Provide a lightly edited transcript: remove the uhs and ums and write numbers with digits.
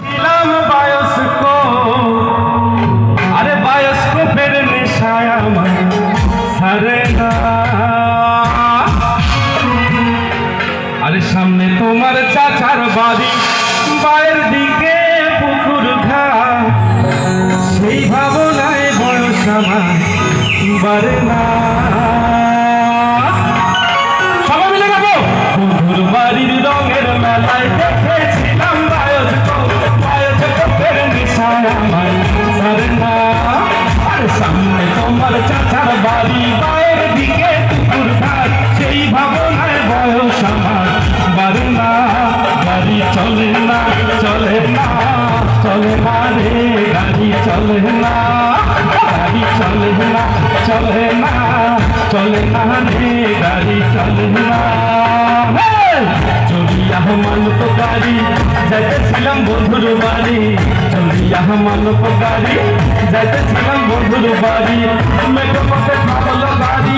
ছিলাম বায়স্কো, আরে বায়স্কোপের নেশায় আমার সারে না। আরে সামনে তোমার চাচার বাড়ি, বায়ের দিকে পুকুর ঘাট, সেই ভাবনায় বয়স আমার বাড়ে না। সবাই মিলে গাবো। বন্ধুর বাড়ির রঙের মেলায় দেখেছিলাম বায়স্কোপের নেশায় আমার সারে না। আর সামনে তোমার চাচার বাড়ি, বায়ের দিকে পুকুর ঘাট, সেই ভাবনায় বয়স আমার বাড়ে না। গাড়ি চলে না, চলে না, চলে না রে, গাড়ি চলে না, গাড়ি চলে না, চলে না, চলে না রে, গাড়ি চলে না। চলিয়া মানব গাড়ি, যাইতেছিলাম বন্ধুর বাড়ি, চলিয়া মানব গাড়ি, যাইতেছিলাম বন্ধুর বাড়ি, মেঘ পথে থামল গাড়ি,